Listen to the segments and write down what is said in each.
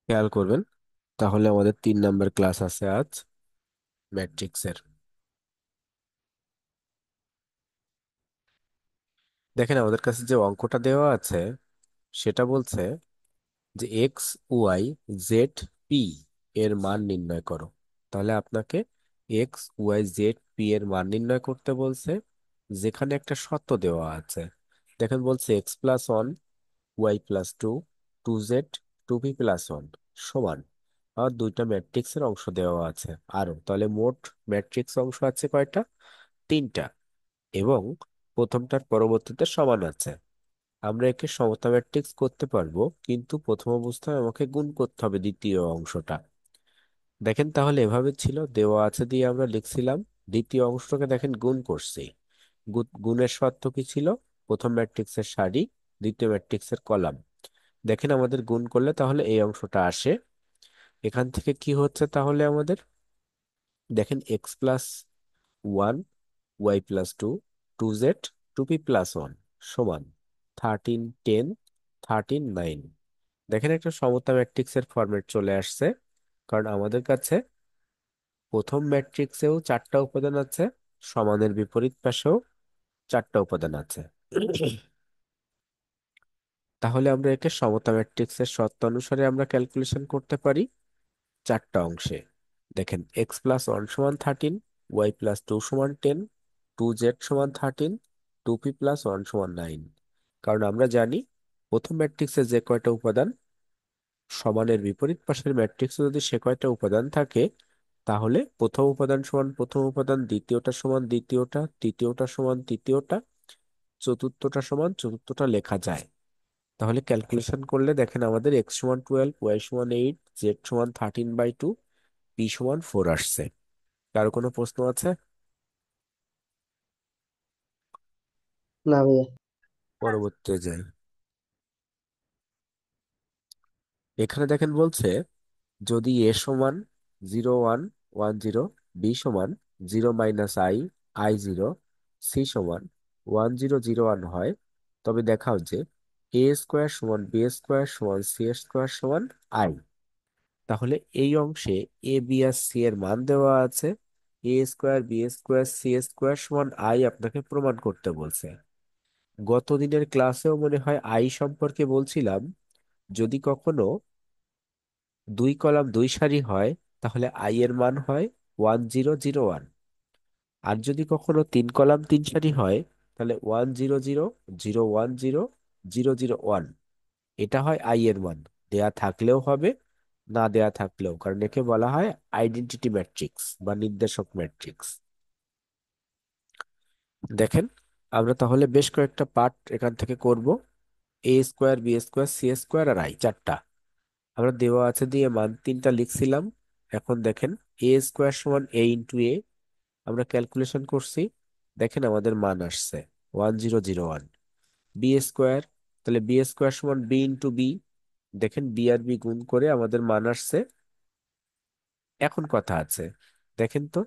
খেয়াল করবেন। তাহলে আমাদের 3 নম্বর ক্লাস আছে আজ ম্যাট্রিক্সের। দেখেন আমাদের কাছে যে অঙ্কটা দেওয়া আছে সেটা বলছে যে এক্স ওয়াই জেড পি এর মান নির্ণয় করো। তাহলে আপনাকে এক্স ওয়াই জেড পি এর মান নির্ণয় করতে বলছে, যেখানে একটা শর্ত দেওয়া আছে। দেখেন বলছে x+1 y+2 2z 2p+1 সমান, আর দুইটা ম্যাট্রিক্সের অংশ দেওয়া আছে আরো। তাহলে মোট ম্যাট্রিক্স অংশ আছে কয়টা? 3টা। এবং প্রথমটার পরবর্তীতে সমান আছে। আমরা একে সমতা ম্যাট্রিক্স করতে পারবো, কিন্তু প্রথম অবস্থায় আমাকে গুণ করতে হবে দ্বিতীয় অংশটা। দেখেন তাহলে এভাবে ছিল, দেওয়া আছে দিয়ে আমরা লিখছিলাম। দ্বিতীয় অংশটাকে দেখেন গুণ করছি। গুণের শর্ত কি ছিল? প্রথম ম্যাট্রিক্সের সারি, দ্বিতীয় ম্যাট্রিক্সের কলাম। দেখেন আমাদের গুণ করলে তাহলে এই অংশটা আসে। এখান থেকে কি হচ্ছে তাহলে আমাদের? দেখেন x+1 y+2 2z 2p+1 সমান 13 10 13 9। দেখেন একটা সমতা ম্যাট্রিক্সের ফরম্যাট চলে আসছে, কারণ আমাদের কাছে প্রথম ম্যাট্রিক্সেও 4টা উপাদান আছে, সমানের বিপরীত পাশেও 4টা উপাদান আছে। তাহলে আমরা একে সমতা ম্যাট্রিক্সের শর্ত অনুসারে আমরা ক্যালকুলেশন করতে পারি 4টা অংশে। দেখেন x+1 সমান 13, y+2 সমান 10, 2z সমান 13, 2p+1 সমান 9। কারণ আমরা জানি প্রথম ম্যাট্রিক্সে যে কয়টা উপাদান, সমানের বিপরীত পাশের ম্যাট্রিক্সে যদি সে কয়টা উপাদান থাকে, তাহলে প্রথম উপাদান সমান প্রথম উপাদান, দ্বিতীয়টা সমান দ্বিতীয়টা, তৃতীয়টা সমান তৃতীয়টা, চতুর্থটা সমান চতুর্থটা লেখা যায়। তাহলে ক্যালকুলেশন করলে দেখেন আমাদের x=12, y=8, z=13/2, p=4 আসছে। কারো কোনো প্রশ্ন আছে? না ভাইয়া। পরবর্তীতে যাই। এখানে দেখেন বলছে যদি a=0 1 1 0, b=0 - i 0 c=1 0 0 1 হয়, তবে দেখাও যে a² = b² = c² = i। তাহলে এই অংশে এ বি আর সি এর মান দেওয়া আছে। a²b²c² = i আপনাকে প্রমাণ করতে বলছে। গত দিনের ক্লাসেও মনে হয় আই সম্পর্কে বলছিলাম, যদি কখনো 2 কলাম 2 সারি হয় তাহলে আই এর মান হয় 1 0 0 1। আর যদি কখনো 3 কলাম 3 সারি হয় তাহলে 1 0 0 0 1 0 0 0 1। এটা হয় আই এর মান, দেয়া থাকলেও হবে, না দেয়া থাকলেও, কারণ একে বলা হয় আইডেন্টিটি ম্যাট্রিক্স বা নির্দেশক ম্যাট্রিক্স। দেখেন আমরা তাহলে বেশ কয়েকটা পার্ট এখান থেকে করব। a²b²c² আর আই 4টা আমরা দেওয়া আছে দিয়ে মান 3টা লিখছিলাম। এখন দেখেন a² = a × a, আমরা ক্যালকুলেশন করছি। দেখেন আমাদের মান আসছে 1 0 0 1। b², তাহলে b²=b × b। দেখেন বি আর বি গুণ করে আমাদের মান আসছে। এখন কথা আছে, দেখেন তো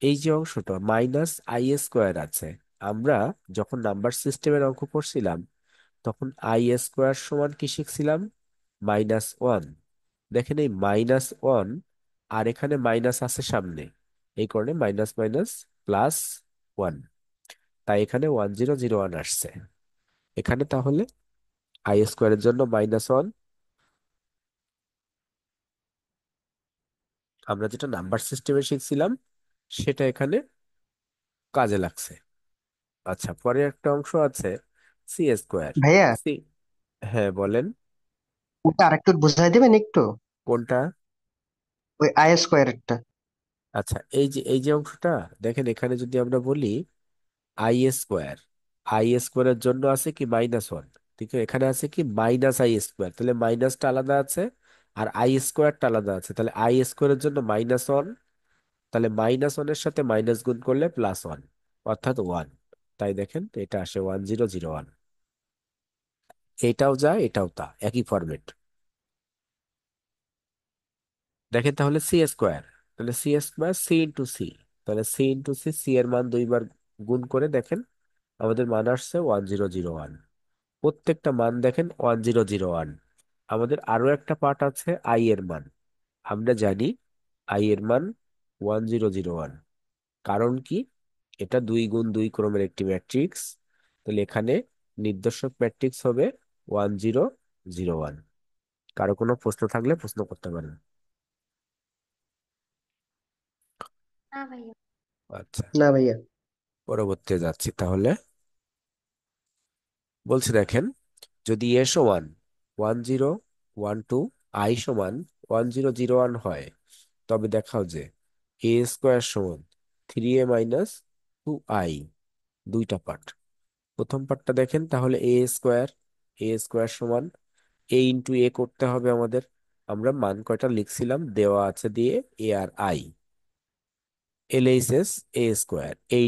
এই যে অংশটা -i² আছে, আমরা যখন নাম্বার সিস্টেমের অঙ্ক করছিলাম তখন i² সমান কি শিখছিলাম? -1। দেখেন এই -1, আর এখানে মাইনাস আছে সামনে, এই কারণে মাইনাস মাইনাস +1। তাই এখানে 1 0 0 1 আসছে। এখানে তাহলে i² জন্য -1, আমরা যেটা নাম্বার সিস্টেমে শিখছিলাম সেটা এখানে কাজে লাগছে। আচ্ছা, পরে একটা অংশ আছে c²। ভাইয়া, সি, হ্যাঁ বলেন। ওটা আরেকটু বুঝাই দেবেন একটু? কোনটা? ওই i² আচ্ছা, এই যে অংশটা, দেখেন এখানে যদি আমরা বলি i², i² এর জন্য আছে কি -1, ঠিক আছে? এখানে আছে কি -i², তাহলে মাইনাসটা আলাদা আছে আর i²টা আলাদা আছে, তাহলে i² এর জন্য -1, তাহলে -1 এর সাথে মাইনাস গুণ করলে +1, অর্থাৎ 1। তাই দেখেন এটা আসে 1 0 0 1। এটাও যা এটাও তা, একই ফরম্যাট। দেখেন তাহলে c², তাহলে c² c × c, তাহলে c × c, c এর মান 2 বার গুণ করে দেখেন আমাদের মান আসছে 1 0 0 1। প্রত্যেকটা মান দেখেন 1 0 0 1। আমাদের আরো একটা পার্ট আছে আই এর মান। আমরা জানি আই এর মান 1001। কারণ কি? এটা 2 গুণ 2 ক্রমের একটি ম্যাট্রিক্স। তাহলে এখানে নির্দেশক ম্যাট্রিক্স হবে 1001। কারো কোনো প্রশ্ন থাকলে প্রশ্ন করতে পারেন। আচ্ছা, না ভাইয়া। পরবর্তী যাচ্ছি তাহলে। বলছে দেখেন, যদি এ সমান 1012, আই সমান 1001 হয়, তবে দেখাও যে এ স্কোয়ার সমান 3a - 2i। দুইটা পার্ট। প্রথম পার্টটা দেখেন তাহলে এ স্কোয়ার সমান এ করতে হবে আমাদের। আমরা মান কয়টা লিখছিলাম দেওয়া আছে দিয়ে, এ আর আই। এলএইচএস এ স্কোয়ার এ।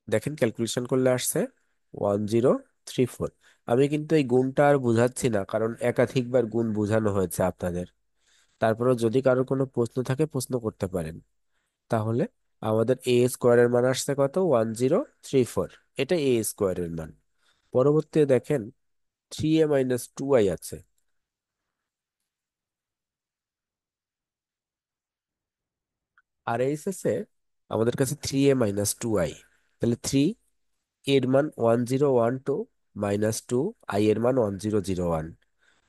দেখেন ক্যালকুলেশন করলে আসছে 1034। আমি কিন্তু এই গুণটা আর বুঝাচ্ছি না, কারণ একাধিকবার গুণ বোঝানো হয়েছে আপনাদের। তারপরেও যদি কারো কোনো প্রশ্ন থাকে প্রশ্ন করতে পারেন। তাহলে আমাদের এ স্কোয়ারের মান আসছে কত? 1034। এটা এ স্কোয়ারের মান। পরবর্তীতে দেখেন 3a - 2i আছে। আর এইচএসে আমাদের কাছে 3a - 2i। তাহলে এর মান 1012, -2, এর মান 1001।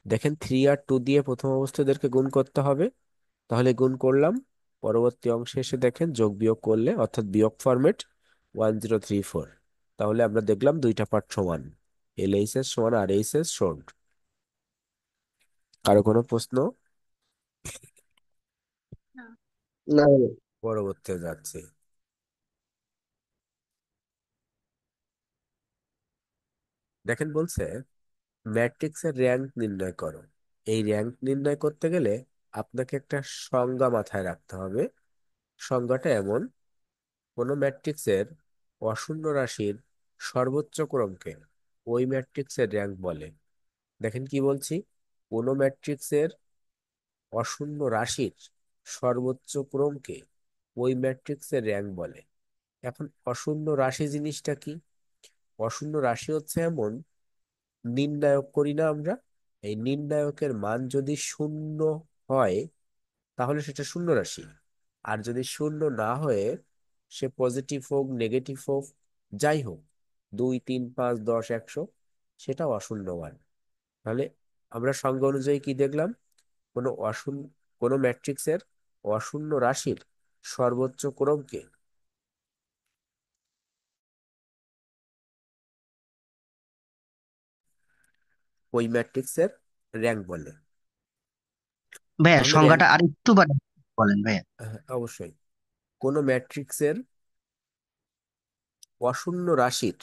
দেখেন 3 আর 2 দিয়ে প্রথম অবস্থাদেরকে গুণ করতে হবে। তাহলে গুণ করলাম। পরবর্তী অংশে এসে দেখেন যোগ বিয়োগ করলে, অর্থাৎ বিয়োগ ফরম্যাট, 1034। তাহলে আমরা দেখলাম দুইটা পার্ট সমান, এলএইচএস সমান আর এইচএস শর্ট। কারো কোনো প্রশ্ন? না ভাইয়া। পরবর্তী যাচ্ছে। দেখেন বলছে ম্যাট্রিক্সের র্যাঙ্ক নির্ণয় করো। এই র্যাঙ্ক নির্ণয় করতে গেলে আপনাকে একটা সংজ্ঞা মাথায় রাখতে হবে। সংজ্ঞাটা এমন: কোনো ম্যাট্রিক্সের অশূন্য রাশির সর্বোচ্চ ক্রমকে ওই ম্যাট্রিক্সের র্যাঙ্ক বলে। দেখেন কি বলছি, কোনো ম্যাট্রিক্সের অশূন্য রাশির সর্বোচ্চ ক্রমকে ওই ম্যাট্রিক্সের র্যাঙ্ক বলে। এখন অশূন্য রাশি জিনিসটা কি? অশূন্য রাশি হচ্ছে এমন নির্ণায়ক করি না আমরা, এই নির্ণায়কের মান যদি শূন্য হয় তাহলে সেটা শূন্য রাশি। আর যদি শূন্য না হয়ে সে পজিটিভ হোক নেগেটিভ হোক, যাই হোক, 2 3 5 10 100, সেটা অশূন্য মান। তাহলে আমরা সংজ্ঞা অনুযায়ী কি দেখলাম? কোনো অশূন্য, কোনো ম্যাট্রিক্সের অশূন্য রাশির সর্বোচ্চ ক্রমকে ওই ম্যাট্রিক্সের র্যাঙ্ক বলে। ভাইয়া তাহলে র্যাঙ্ক, সংজ্ঞাটা আর একটু বলেন ভাইয়া। অবশ্যই, কোনো ম্যাট্রিক্সের অশূন্য রাশির,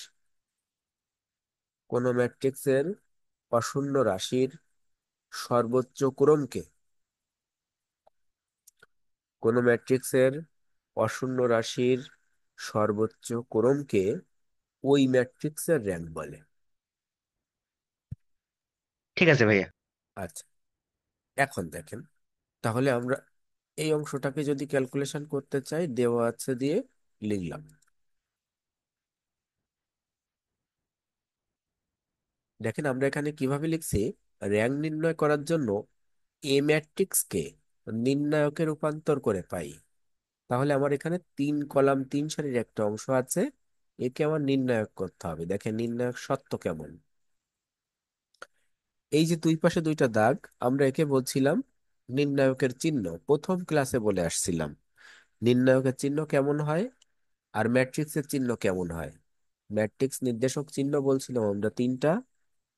কোনো ম্যাট্রিক্সের অশূন্য রাশির সর্বোচ্চ ক্রমকে, কোনো ম্যাট্রিক্সের অশূন্য রাশির সর্বোচ্চ ক্রমকে ওই ম্যাট্রিক্সের র্যাঙ্ক বলে। ঠিক আছে ভাইয়া। আচ্ছা, এখন দেখেন তাহলে আমরা এই অংশটাকে যদি ক্যালকুলেশন করতে চাই, দেওয়া আছে দিয়ে লিখলাম। দেখেন আমরা এখানে কিভাবে লিখছি, র্যাঙ্ক নির্ণয় করার জন্য এ ম্যাট্রিক্সকে নির্ণায়কে রূপান্তর করে পাই। তাহলে আমার এখানে 3 কলাম 3 সারির একটা অংশ আছে, একে আমার নির্ণায়ক করতে হবে। দেখেন নির্ণায়ক সত্য কেমন। এই যে দুই পাশে দুইটা দাগ, আমরা একে বলছিলাম নির্ণায়কের চিহ্ন। প্রথম ক্লাসে বলে আসছিলাম নির্ণায়কের চিহ্ন কেমন হয় আর ম্যাট্রিক্সের চিহ্ন কেমন হয়। ম্যাট্রিক্স নির্দেশক চিহ্ন বলছিলাম আমরা তিনটা: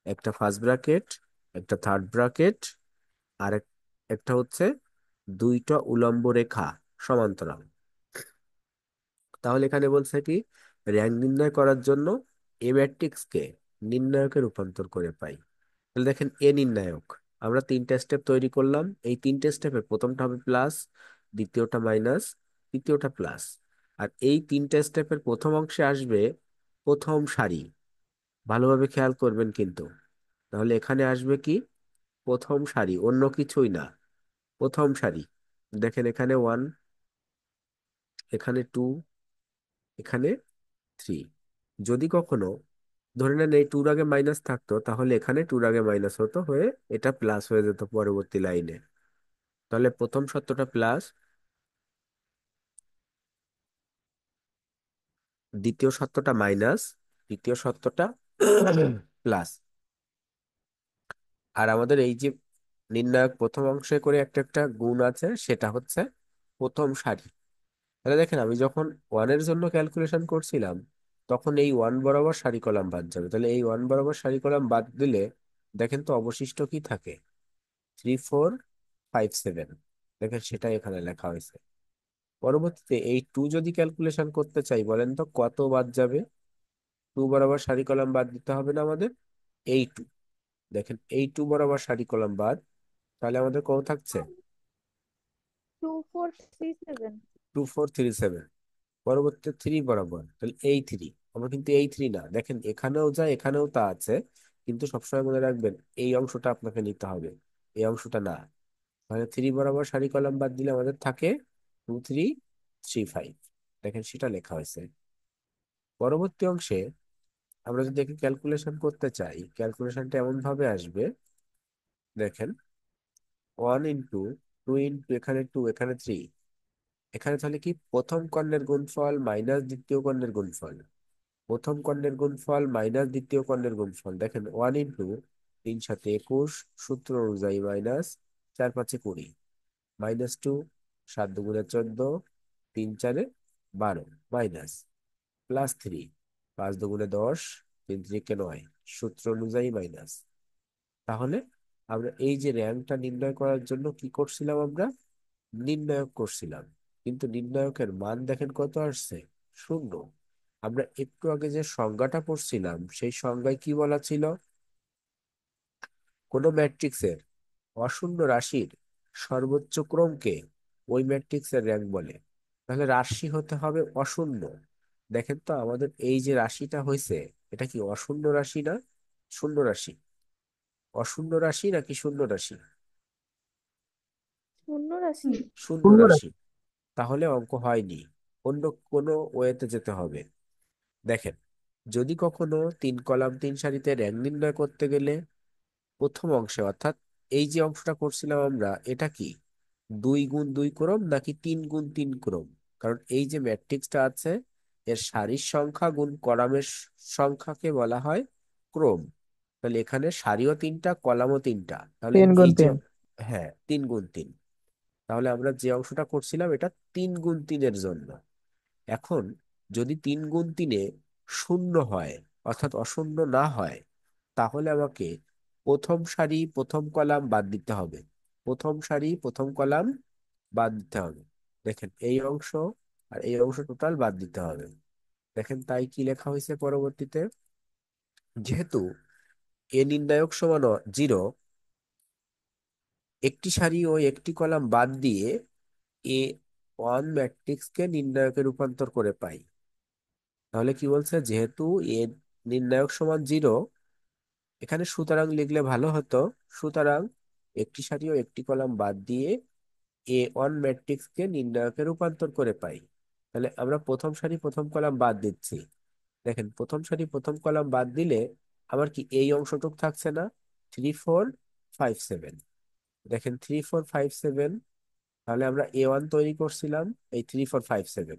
একটা ফার্স্ট ব্র্যাকেট, একটা থার্ড ব্র্যাকেট, আর একটা হচ্ছে দুইটা উলম্ব রেখা সমান্তরাল। তাহলে এখানে বলছে কি, র্যাঙ্ক নির্ণয় করার জন্য এ ম্যাট্রিক্সকে নির্ণায়কে রূপান্তর করে পাই। তাহলে দেখেন এ নির্ণায়ক, আমরা 3টা স্টেপ তৈরি করলাম। এই 3টে স্টেপের প্রথমটা হবে প্লাস, দ্বিতীয়টা মাইনাস, তৃতীয়টা প্লাস। আর এই 3টে স্টেপের প্রথম অংশে আসবে প্রথম সারি। ভালোভাবে খেয়াল করবেন কিন্তু। তাহলে এখানে আসবে কি? প্রথম সারি, অন্য কিছুই না, প্রথম সারি। দেখেন এখানে 1, এখানে 2, এখানে 3। যদি কখনো ধরে নেন এই টুর আগে মাইনাস থাকতো, তাহলে এখানে টুর আগে মাইনাস হতো হয়ে এটা প্লাস হয়ে যেত পরবর্তী লাইনে। তাহলে প্রথম শর্তটা প্লাস, দ্বিতীয় শর্তটা মাইনাস, তৃতীয় শর্তটা প্লাস। আর আমাদের এই যে নির্ণায়ক প্রথম অংশে করে একটা একটা গুণ আছে, সেটা হচ্ছে প্রথম সারি। তাহলে দেখেন আমি যখন ওয়ানের জন্য ক্যালকুলেশন করছিলাম, তখন এই ওয়ান বরাবর সারি কলাম বাদ যাবে। তাহলে এই ওয়ান বরাবর সারি কলাম বাদ দিলে দেখেন তো অবশিষ্ট কি থাকে, 3 4 5 7। দেখেন সেটা এখানে লেখা হয়েছে। পরবর্তীতে এই টু যদি ক্যালকুলেশন করতে চাই, বলেন তো কত বাদ যাবে? টু বরাবর সারি কলাম বাদ দিতে হবে না আমাদের, এই টু। দেখেন এই টু বরাবর সারি কলাম বাদ, তাহলে আমাদের কত থাকছে? 2437। 2437। পরবর্তীতে থ্রি বরাবর, তাহলে এই থ্রি। আমরা কিন্তু এই থ্রি না, দেখেন এখানেও যা এখানেও তা আছে, কিন্তু সবসময় মনে রাখবেন এই অংশটা আপনাকে নিতে হবে, এই অংশটা না। তাহলে থ্রি বরাবর সারি কলাম বাদ দিলে আমাদের থাকে 2335। দেখেন সেটা লেখা হয়েছে। পরবর্তী অংশে আমরা যদি একটু ক্যালকুলেশন করতে চাই, ক্যালকুলেশনটা এমন ভাবে আসবে। দেখেন 1 ইন্টু 2 ইন্টু এখানে 2 এখানে 3, এখানে তাহলে কি প্রথম কর্ণের গুণফল মাইনাস দ্বিতীয় কর্ণের গুণফল, প্রথম কর্ণের গুণফল মাইনাস দ্বিতীয় কর্ণের গুণফল। দেখেন 1 ইন্টু 3 7 21, সূত্র অনুযায়ী মাইনাস 4 5 20, -2, 7 2 14, 3 4 12, মাইনাস +3, 5 2 10, 3 3 9, সূত্র অনুযায়ী মাইনাস। তাহলে আমরা এই যে র্যাঙ্কটা নির্ণয় করার জন্য কি করছিলাম, আমরা নির্ণায়ক করছিলাম, কিন্তু নির্ণায়কের মান দেখেন কত আসছে, 0। আমরা একটু আগে যে সংজ্ঞাটা পড়ছিলাম, সেই সংজ্ঞায় কি বলা ছিল? কোনো ম্যাট্রিক্সের অশূন্য রাশির সর্বোচ্চ ক্রমকে ওই ম্যাট্রিক্সের র্যাঙ্ক বলে। তাহলে রাশি হতে হবে অশূন্য। দেখেন তো আমাদের এই যে রাশিটা হয়েছে, এটা কি অশূন্য রাশি না শূন্য রাশি? অশূন্য রাশি নাকি শূন্য রাশি? শূন্য রাশি। শূন্য শূন্য রাশি। রাশি। তাহলে অঙ্ক হয়নি, অন্য কোনো ওয়েতে যেতে হবে। দেখেন, যদি কখনো 3 কলাম 3 সারিতে র্যাঙ্ক নির্ণয় করতে গেলে প্রথম অংশে, অর্থাৎ এই যে অংশটা করছিলাম আমরা, এটা কি 2 গুণ 2 ক্রম নাকি 3 গুণ 3 ক্রম? কারণ এই যে ম্যাট্রিক্সটা আছে, এর সারির সংখ্যা গুণ কলামের সংখ্যাকে বলা হয় ক্রম। তাহলে এখানে সারিও তিনটা, কলামও তিনটা, তাহলে তিন গুণ এই যে, তিন হ্যাঁ 3 গুণ 3। তাহলে আমরা যে অংশটা করছিলাম এটা 3 গুণ 3-এর জন্য। এখন যদি 3 গুণ 3-এ শূন্য হয়, অর্থাৎ অশূন্য না হয়, তাহলে আমাকে প্রথম সারি প্রথম কলাম বাদ দিতে হবে, প্রথম সারি প্রথম কলাম বাদ দিতে হবে। দেখেন এই অংশ আর এই অংশ টোটাল বাদ দিতে হবে। দেখেন তাই কি লেখা হয়েছে পরবর্তীতে, যেহেতু এ নির্ণায়ক সমান 0, একটি সারি ও একটি কলাম বাদ দিয়ে এ ওয়ান ম্যাট্রিক্সকে নির্ণায়কে রূপান্তর করে পাই। তাহলে কি বলছে, যেহেতু এ নির্ণায়ক সমান 0, এখানে সুতরাং লিখলে ভালো হতো, সুতরাং একটি সারি ও একটি কলাম বাদ দিয়ে A1 ম্যাট্রিক্সকে নির্ণায়কে রূপান্তর করে পাই। তাহলে আমরা প্রথম সারি প্রথম কলাম বাদ দিচ্ছি। দেখেন প্রথম সারি প্রথম কলাম বাদ দিলে আমার কি এই অংশটুক থাকছে না, 3 4 5 7। দেখেন 3 4 5 7, তাহলে আমরা A1 তৈরি করছিলাম এই 3 4 5 7।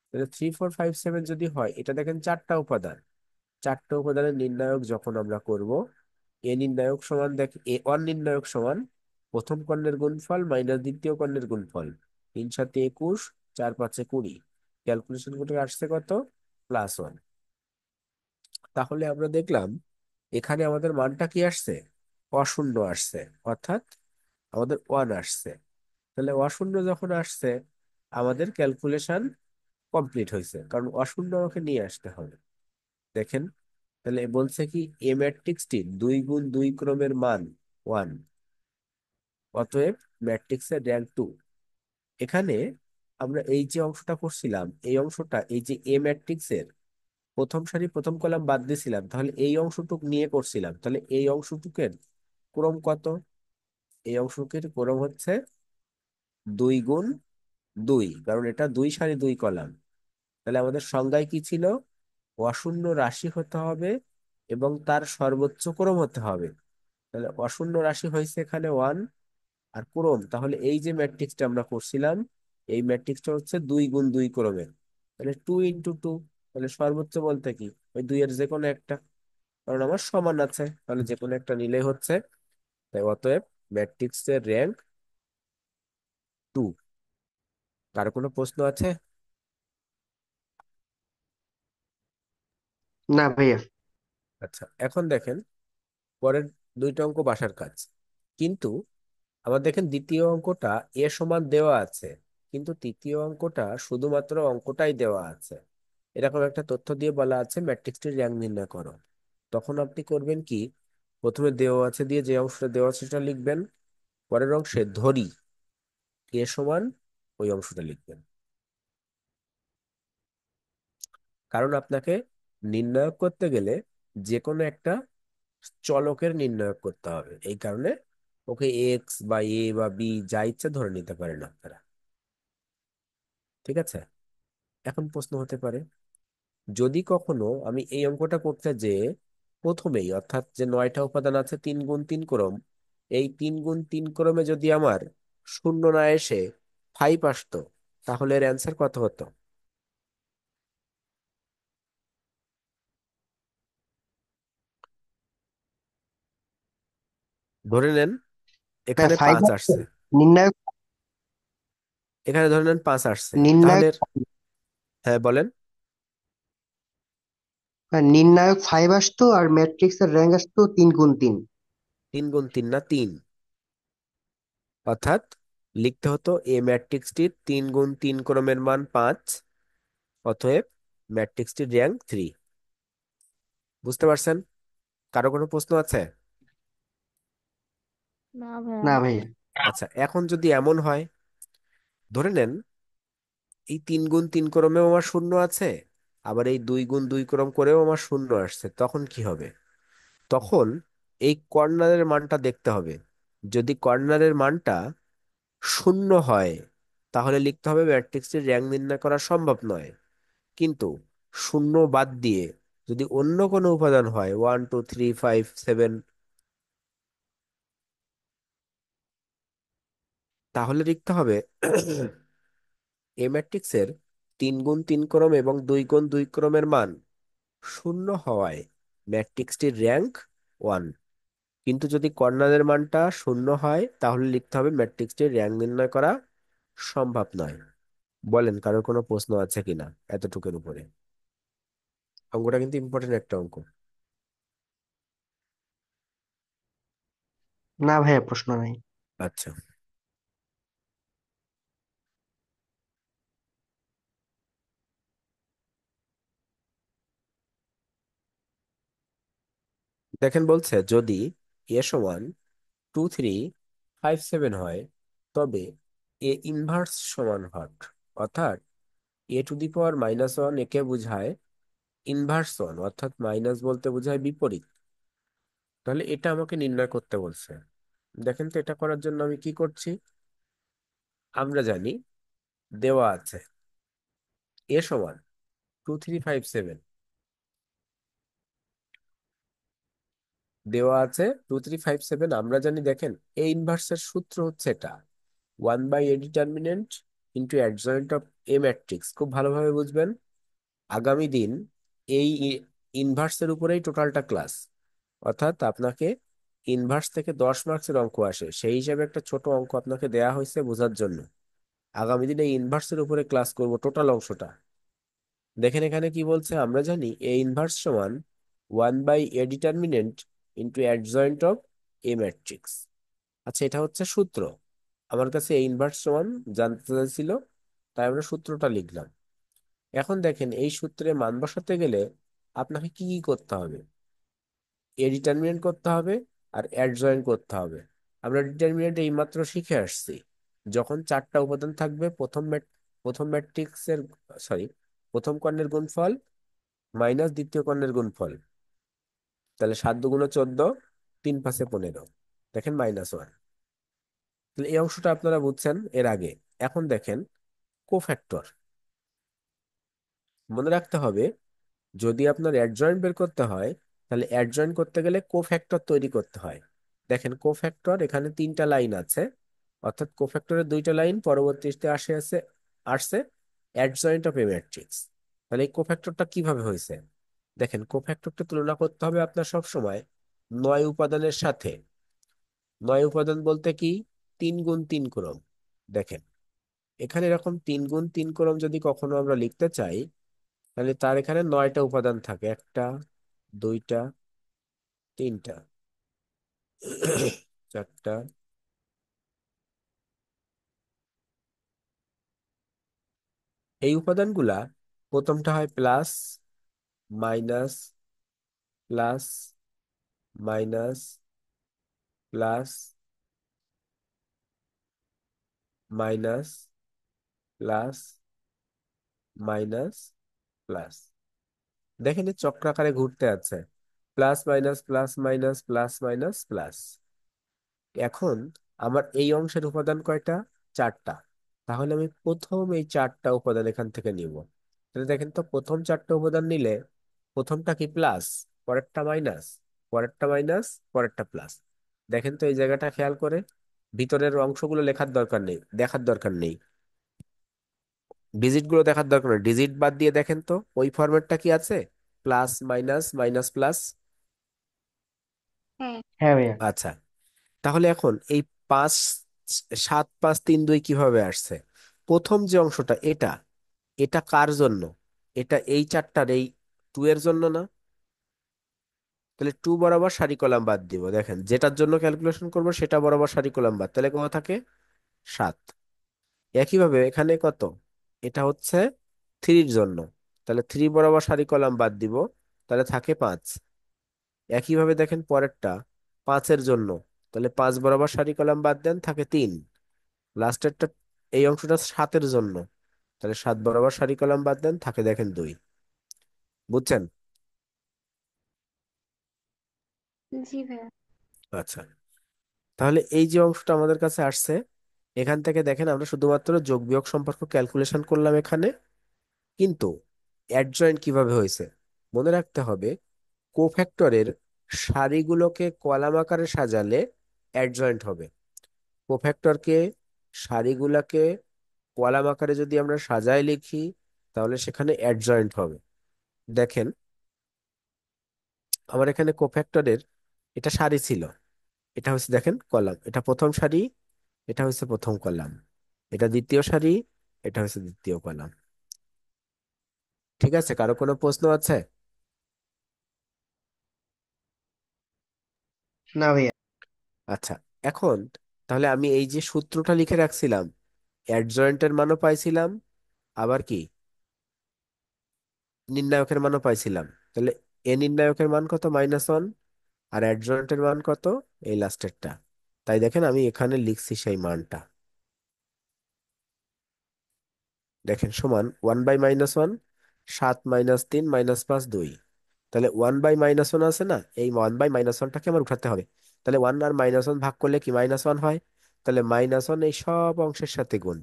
তাহলে 3 4 5 7 যদি হয়, এটা দেখেন চারটা উপাদান, চারটে উপাদানের নির্ণায়ক যখন আমরা করব, এ নির্ণায়ক সমান, দেখ A1 নির্ণায়ক সমান প্রথম কর্ণের গুণফল মাইনাস দ্বিতীয় কর্ণের গুণফল, 3 7 21, 4 5 20, ক্যালকুলেশন করে আসছে কত, +1। তাহলে আমরা দেখলাম এখানে আমাদের মানটা কি আসছে, অশূন্য আসছে, অর্থাৎ আমাদের ওয়ান আসছে। তাহলে অশূন্য যখন আসছে, আমাদের ক্যালকুলেশন কমপ্লিট হয়েছে, কারণ অশূন্য আমাকে নিয়ে আসতে হবে। দেখেন, তাহলে বলছে কি এ ম্যাট্রিক্সটি 2 গুণ 2 ক্রমের মান 1, অতএব ম্যাট্রিক্সের র্যাঙ্ক 2। এখানে আমরা এই যে অংশটা করছিলাম, এই অংশটা এই যে এ ম্যাট্রিক্সের প্রথম সারি প্রথম কলাম বাদ দিয়েছিলাম, তাহলে এই অংশটুক নিয়ে করছিলাম। তাহলে এই অংশটুকের ক্রম কত? এই অংশটুকের ক্রম হচ্ছে 2 গুণ 2, কারণ এটা 2 সারি 2 কলাম। তাহলে আমাদের সংজ্ঞায় কি ছিল, অশূন্য রাশি হতে হবে এবং তার সর্বোচ্চ ক্রম হতে হবে। তাহলে অশূন্য রাশি হয়েছে এখানে ওয়ান, আর ক্রম তাহলে এই যে ম্যাট্রিক্সটা আমরা করছিলাম, এই ম্যাট্রিক্সটা হচ্ছে 2 গুণ 2 ক্রমের। তাহলে 2 × 2, তাহলে সর্বোচ্চ বলতে কি ওই দুইয়ের যে কোনো একটা, কারণ আমার সমান আছে, তাহলে যে কোনো একটা নিলেই হচ্ছে। তাই অতএব ম্যাট্রিক্সের র্যাঙ্ক 2। কারো কোনো প্রশ্ন আছে? না ভাইয়া। আচ্ছা, এখন দেখেন পরের দুইটা অঙ্ক বাসার কাজ। কিন্তু আবার দেখেন দ্বিতীয় অঙ্কটা এ সমান দেওয়া আছে, কিন্তু তৃতীয় অঙ্কটা শুধুমাত্র অঙ্কটাই দেওয়া আছে। এরকম একটা তথ্য দিয়ে বলা আছে ম্যাট্রিক্সটির র্যাঙ্ক নির্ণয় করো। তখন আপনি করবেন কি, প্রথমে দেওয়া আছে দিয়ে যে অংশটা দেওয়া আছে সেটা লিখবেন, পরের অংশে ধরি এ সমান ওই অংশটা লিখবেন। কারণ আপনাকে নির্ণায়ক করতে গেলে যে কোনো একটা চলকের নির্ণায়ক করতে হবে, এই কারণে ওকে এক্স বা এ বা বি যা ইচ্ছা ধরে নিতে পারেন আপনারা। ঠিক আছে, এখন প্রশ্ন হতে পারে, যদি কখনো আমি এই অঙ্কটা করতে যে প্রথমেই, অর্থাৎ যে 9টা উপাদান আছে 3 গুণ 3 ক্রম, এই 3 গুণ 3 ক্রমে যদি আমার শূন্য না এসে 5 আসতো, তাহলে এর অ্যান্সার কত হতো? ধরে নেন হ্যাঁ, এখানে ফাইভ 5 আসছে, নির্ণায়ক। এখানে ধরে নেন 5 আসছে, তাহলে নির্ণায়ক হ্যাঁ বলেন। নির্ণায়ক 5 আসতো আর ম্যাট্রিক্স এর র্যাঙ্ক আসতো 3 × 3। 3 গুণ 3 না 3, অর্থাৎ লিখতে হতো এ ম্যাট্রিক্সটির 3 গুণ 3 ক্রমের মান 5, অতএব ম্যাট্রিক্সটির র্যাঙ্ক 3। বুঝতে পারছেন? কারো কোনো প্রশ্ন আছে? না ভাইয়া। না ভাইয়া। আচ্ছা, এখন যদি এমন হয়, ধরে নেন এই 3 গুণ 3 ক্রমেও আমার শূন্য আছে, আবার এই 2 গুণ 2 ক্রম করেও আমার শূন্য আসছে, তখন কি হবে? তখন এই কর্নারের মানটা দেখতে হবে। যদি কর্নারের মানটা শূন্য হয়, তাহলে লিখতে হবে ম্যাট্রিক্সটির র্যাঙ্ক নির্ণয় করা সম্ভব নয়। কিন্তু শূন্য বাদ দিয়ে যদি অন্য কোনো উপাদান হয় 1 2 3 5 7, তাহলে লিখতে হবে এ ম্যাট্রিক্সের 3 গুণ 3 ক্রম এবং 2 গুণ 2 ক্রমের মান শূন্য হওয়ায় ম্যাট্রিক্সটির র্যাঙ্ক 1। কিন্তু যদি কর্নারের মানটা শূন্য হয়, তাহলে লিখতে হবে ম্যাট্রিক্সটির র্যাঙ্ক নির্ণয় করা সম্ভব নয়। বলেন কারোর কোনো প্রশ্ন আছে কিনা এতটুকুর উপরে? অঙ্কটা কিন্তু ইম্পর্টেন্ট একটা অঙ্ক। না ভাইয়া, প্রশ্ন নাই। আচ্ছা, দেখেন বলছে যদি এ সমান 2 3 5 7 হয়, তবে এ ইনভার্স সমান হট, অর্থাৎ a⁻−1 একে বোঝায় ইনভার্স ওয়ান, অর্থাৎ মাইনাস বলতে বোঝায় বিপরীত। তাহলে এটা আমাকে নির্ণয় করতে বলছে। দেখেন তো এটা করার জন্য আমি কি করছি। আমরা জানি দেওয়া আছে এ সমান 2 3 5 7, দেওয়া আছে 2 3 5 7, আমরা জানি দেখেন এ ইনভার্সের সূত্র হচ্ছে এটা 1/a determinant into adjoint of A matrix. খুব ভালোভাবে বুঝবেন, আগামী দিন এই ইনভার্সের উপরেই টোটালটা ক্লাস। অর্থাৎ আপনাকে ইনভার্স থেকে 10 মার্কসের অঙ্ক আসে, সেই হিসাবে একটা ছোট অঙ্ক আপনাকে দেয়া হয়েছে বোঝার জন্য। আগামী দিনে এই ইনভার্সের উপরে ক্লাস করব টোটাল অংশটা। দেখেন এখানে কি বলছে, আমরা জানি এ ইনভার্স সমান 1/a determinant into adjoint of A matrix. আচ্ছা, এটা হচ্ছে সূত্র। আমার কাছে এ ইনভার্স সমান জানতে চাইছিল, তাই আমরা সূত্রটা লিখলাম। এখন দেখেন এই সূত্রে মান বসাতে গেলে আপনাকে কি কি করতে হবে? এ ডিটারমিনেন্ট করতে হবে আর অ্যাডজয়েন্ট করতে হবে। আমরা ডিটারমিনেন্ট এইমাত্র শিখে আসছি, যখন 4টা উপাদান থাকবে, প্রথম ম্যাট্রিক্সের, সরি, প্রথম কর্ণের গুণফল মাইনাস দ্বিতীয় কর্ণের গুণফল, তাহলে 7 × 2 = 14, 3 × 5 = 15, দেখেন -1। তাহলে এই অংশটা আপনারা বুঝছেন এর আগে। এখন দেখেন কোফ্যাক্টর, মনে রাখতে হবে যদি আপনার অ্যাডজয়েন্ট বের করতে হয়, তাহলে অ্যাডজয়েন্ট করতে গেলে কোফ্যাক্টর তৈরি করতে হয়। দেখেন কোফ্যাক্টর এখানে তিনটা লাইন আছে, অর্থাৎ কোফ্যাক্টরের দুইটা লাইন পরবর্তীতে আসে আসছে অ্যাডজয়েন্ট অফ এ ম্যাট্রিক্স। তাহলে এই কোফ্যাক্টরটা কিভাবে হয়েছে? দেখেন কোফ্যাক্টরটা তুলনা করতে হবে আপনার সব সময় 9 উপাদানের সাথে। 9 উপাদান বলতে কি? 3 গুণ 3 ক্রম। দেখেন এখানে এরকম 3 গুণ 3 ক্রম যদি কখনো আমরা লিখতে চাই, তাহলে তার এখানে 9টা উপাদান থাকে, একটা, দুইটা, তিনটা, চারটা। এই উপাদানগুলা প্রথমটা হয় plus, minus, plus, minus, plus, minus, plus, minus, plus. দেখেন এই চক্রাকারে ঘুরতে আছে, plus minus plus minus plus minus plus. এখন আমার এই অংশের উপাদান কয়টা? 4টা। তাহলে আমি প্রথম এই 4টা উপাদান এখান থেকে নিব। তাহলে দেখেন তো, প্রথম 4টা উপাদান নিলে প্রথমটা কি? প্লাস, পরেরটা মাইনাস, পরেরটা মাইনাস, পরেরটা প্লাস। দেখেন তো এই জায়গাটা খেয়াল করে, ভিতরের অংশগুলো লেখার দরকার নেই, দেখার দরকার নেই, ডিজিট গুলো দেখার দরকার নেই, ডিজিট বাদ দিয়ে দেখেন তো ওই ফরম্যাটটা কি আছে? Plus minus minus plus. হ্যাঁ। হ্যাঁ ভাইয়া। আচ্ছা, তাহলে এখন এই 5, 7, 5, 3, 2 কিভাবে আসছে? প্রথম যে অংশটা এটা, এটা কার জন্য? এটা এই চারটার এই 2 এর জন্য না? তাহলে 2 বরাবর সারি কলাম বাদ দিব। দেখেন যেটার জন্য ক্যালকুলেশন করব সেটা বরাবর সারি কলাম বাদ, তাহলে কত থাকে? 7। একইভাবে এখানে কত? এটা হচ্ছে 3-র জন্য, তাহলে 3 বরাবর সারি কলাম বাদ দিব, তাহলে থাকে 5। একইভাবে দেখেন পরেরটা 5-এর জন্য, তাহলে 5 বরাবর সারি কলাম বাদ দেন, থাকে 3। লাস্টেরটা, এই অংশটা 7-এর জন্য, তাহলে 7 বরাবর সারি কলাম বাদ দেন, থাকে দেখেন 2। বুঝছেন? জি ভাইয়া। আচ্ছা, তাহলে এই যে অংশটা আমাদের কাছে আসছে, এখান থেকে দেখেন আমরা শুধুমাত্র যোগ বিয়োগ সম্পর্ক ক্যালকুলেশন করলাম এখানে, কিন্তু অ্যাডজয়েন্ট কিভাবে হয়েছে মনে রাখতে হবে। কোফ্যাক্টরের সারিগুলোকে কলাম আকারে সাজালে অ্যাডজয়েন্ট হবে। কোফ্যাক্টরকে সারিগুলোকে কলাম আকারে যদি আমরা সাজায় লিখি, তাহলে সেখানে অ্যাডজয়েন্ট হবে। দেখেন আমার এখানে কোফ্যাক্টরের এটা সারি ছিল, এটা হচ্ছে দেখেন কলাম, এটা প্রথম সারি, এটা হচ্ছে প্রথম কলাম, এটা দ্বিতীয় সারি, এটা হচ্ছে দ্বিতীয় কলাম। ঠিক আছে, কারো কোনো প্রশ্ন আছে? না ভাইয়া। আচ্ছা, এখন তাহলে আমি এই যে সূত্রটা লিখে রাখছিলাম, অ্যাডজয়েন্টের মানও পাইছিলাম, আবার কি নির্ণায়কের মানও পাইছিলাম। তাহলে এ নির্ণায়কের মান কত? -1। আর অ্যাডজয়েন্টের মান কত? এই লাস্টেরটা। তাই দেখেন আমি এখানে লিখছি সেই মানটা। দেখেন সমান 1/-1, 7-3 - 5 2। তাহলে 1/-1 আছে না, এই 1/-1টাকে আমার উঠাতে হবে। তাহলে 1 আর -1 ভাগ করলে কি -1 হয়? তাহলে -1 এই সব অংশের সাথে গুণ।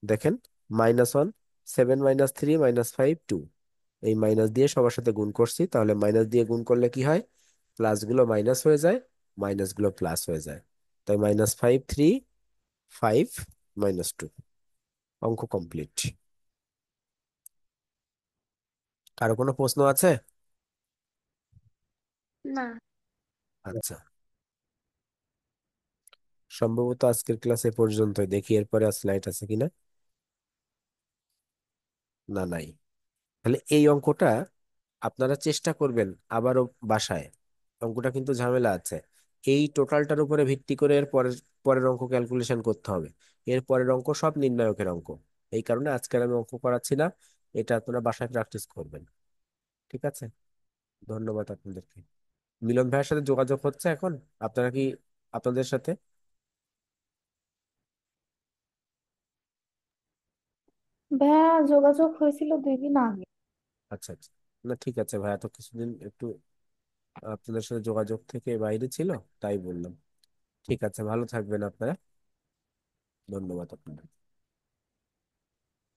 দেখেন -1, 7-3 - 5 2। এই মাইনাস দিয়ে সবার সাথে গুণ করছি, তাহলে মাইনাস দিয়ে গুণ করলে কি হয়? প্লাস গুলো মাইনাস হয়ে যায়, মাইনাস গুলো প্লাস হয়ে যায়। তাই -5 3 5 - 2। অঙ্ক কমপ্লিট। কারো কোনো প্রশ্ন আছে? না। আচ্ছা, সম্ভবত আজকের ক্লাসে পর্যন্তই, দেখি এরপরে আর স্লাইড আছে কিনা। না, নাই। তাহলে এই অঙ্কটা আপনারা চেষ্টা করবেন আবারও বাসায়। অঙ্কটা কিন্তু ঝামেলা আছে, এই টোটালটার উপরে ভিত্তি করে এর পরের পরের অঙ্ক ক্যালকুলেশন করতে হবে। এর পরের অঙ্ক সব নির্ণায়কের অঙ্ক, এই কারণে আজকের আমি অঙ্ক করাচ্ছি না। এটা আপনারা বাসায় প্র্যাকটিস করবেন। ঠিক আছে, ধন্যবাদ আপনাদেরকে। মিলন ভাইয়ের সাথে যোগাযোগ হচ্ছে এখন আপনারা কি, আপনাদের সাথে? ভাইয়া যোগাযোগ হয়েছিল 2 দিন আগে। আচ্ছা আচ্ছা, না ঠিক আছে ভাই, এত কিছুদিন একটু আপনাদের সাথে যোগাযোগ থেকে বাইরে ছিল, তাই বললাম। ঠিক আছে, ভালো থাকবেন আপনারা। ধন্যবাদ আপনাদের।